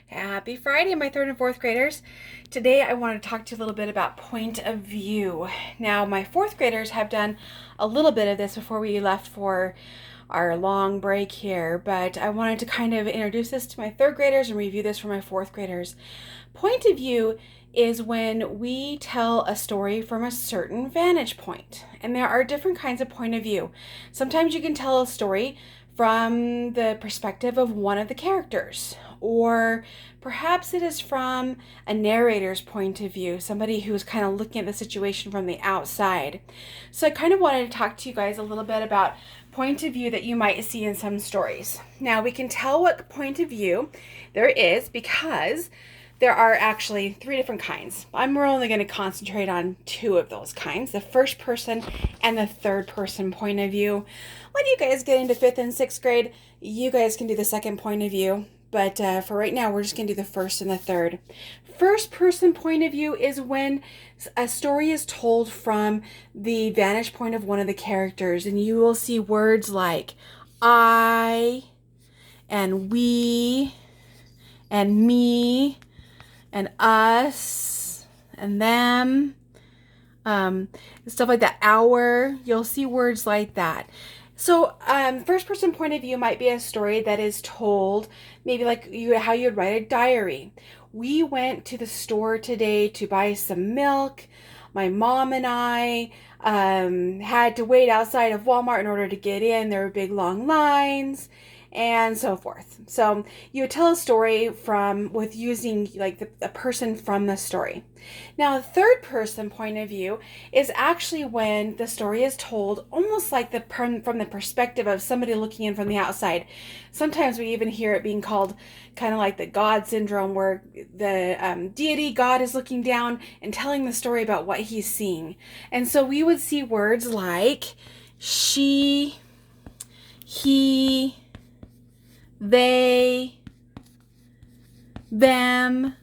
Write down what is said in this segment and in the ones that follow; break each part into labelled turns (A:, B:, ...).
A: Happy Friday, my third and fourth graders. Today I want to talk to you a little bit about point of view. Now, my fourth graders have done a little bit of this before we left for our long break here, but I wanted to kind of introduce this to my third graders and review this for my fourth graders. Point of view is when we tell a story from a certain vantage point, and there are different kinds of point of view. Sometimes you can tell a story from the perspective of one of the characters, or perhaps it is from a narrator's point of view, somebody who's kind of looking at the situation from the outside. So I kind of wanted to talk to you guys a little bit about point of view that you might see in some stories. Now, we can tell what point of view there is because there are actually three different kinds. We're only going to concentrate on two of those kinds, the first person and the third person point of view. When you guys get into fifth and sixth grade, you guys can do the second point of view. But for right now, we're just going to do the first and the third. First person point of view is when a story is told from the vantage point of one of the characters. And you will see words like I and we and me and us and them, stuff like that, our. You'll see words like that. So first person point of view might be a story that is told maybe like how you'd write a diary. We went to the store today to buy some milk. My mom and I had to wait outside of Walmart in order to get in. There were big long lines and so forth. So you would tell a story with using like the person from the story. Now, a third person point of view is actually when the story is told almost like from the perspective of somebody looking in from the outside. Sometimes we even hear it being called kind of like the God syndrome, where the deity God is looking down and telling the story about what he's seeing. And so we would see words like she, he, they, them.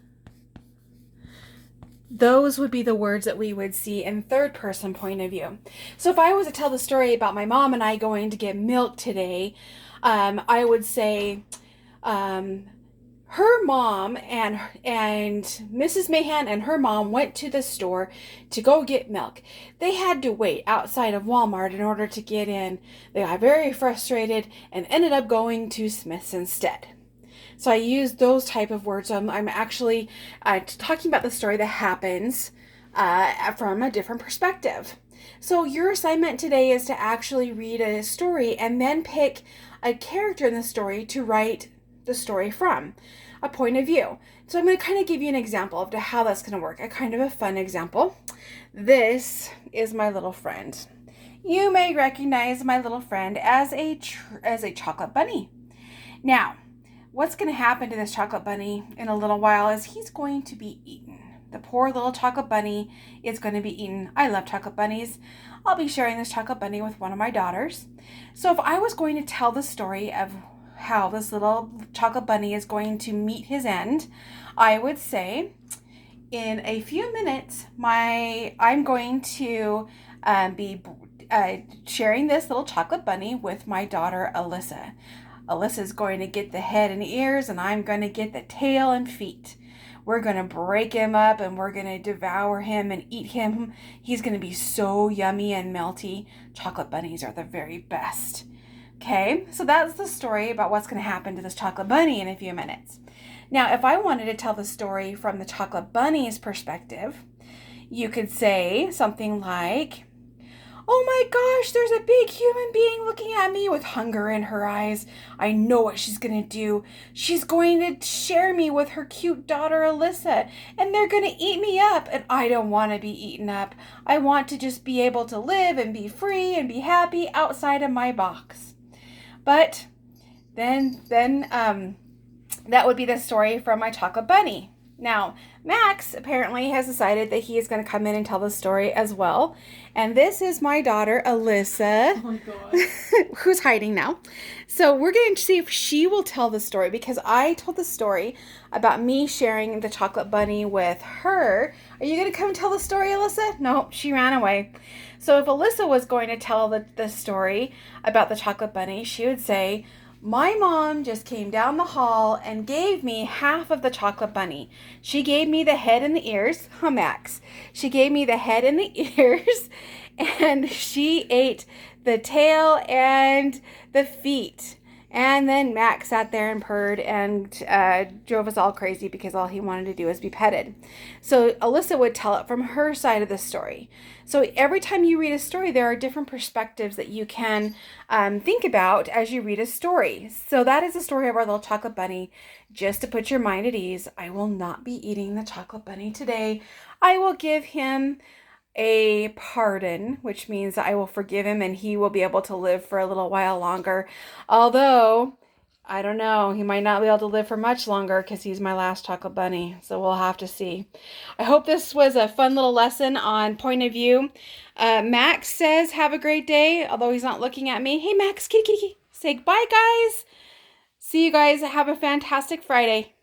A: Those would be the words that we would see in third person point of view. So if I was to tell the story about my mom and I going to get milk today, I would say her mom and Mrs. Mahan and her mom went to the store to go get milk. They had to wait outside of Walmart in order to get in. They got very frustrated and ended up going to Smith's instead. So I use those type of words. I'm actually talking about the story that happens from a different perspective. So your assignment today is to actually read a story and then pick a character in the story to write the story from, a point of view. So I'm going to kind of give you an example of how that's going to work, a kind of a fun example. This is my little friend. You may recognize my little friend as a chocolate bunny. Now, what's going to happen to this chocolate bunny in a little while is he's going to be eaten. The poor little chocolate bunny is going to be eaten. I love chocolate bunnies. I'll be sharing this chocolate bunny with one of my daughters. So if I was going to tell the story of how this little chocolate bunny is going to meet his end, I would say, in a few minutes, I'm going to be sharing this little chocolate bunny with my daughter, Alyssa. Alyssa's going to get the head and ears, and I'm going to get the tail and feet. We're going to break him up, and we're going to devour him and eat him. He's going to be so yummy and melty. Chocolate bunnies are the very best. Okay, so that's the story about what's going to happen to this chocolate bunny in a few minutes. Now, if I wanted to tell the story from the chocolate bunny's perspective, you could say something like, oh my gosh, there's a big human being looking at me with hunger in her eyes. I know what she's going to do. She's going to share me with her cute daughter, Alyssa, and they're going to eat me up, and I don't want to be eaten up. I want to just be able to live and be free and be happy outside of my box. But then that would be the story from my chocolate bunny. Now, Max apparently has decided that he is going to come in and tell the story as well. And this is my daughter, Alyssa,
B: oh my God.
A: who's hiding now. So we're going to see if she will tell the story, because I told the story about me sharing the chocolate bunny with her. Are you going to come tell the story, Alyssa? No, she ran away. So if Alyssa was going to tell the story about the chocolate bunny, she would say, My mom just came down the hall and gave me half of the chocolate bunny. She gave me the head and the ears. Huh, Max? She gave me the head and the ears, and she ate the tail and the feet. And then Max sat there and purred and drove us all crazy because all he wanted to do was be petted. So Alyssa would tell it from her side of the story. So every time you read a story, there are different perspectives that you can think about as you read a story. So that is the story of our little chocolate bunny. Just to put your mind at ease, I will not be eating the chocolate bunny today. I will give him a pardon, which means that I will forgive him and he will be able to live for a little while longer. Although, I don't know, he might not be able to live for much longer because he's my last chocolate bunny. So we'll have to see. I hope this was a fun little lesson on point of view. Max says, have a great day, although he's not looking at me. Hey, Max, kitty, kitty, kitty. Say goodbye, guys. See you guys. Have a fantastic Friday.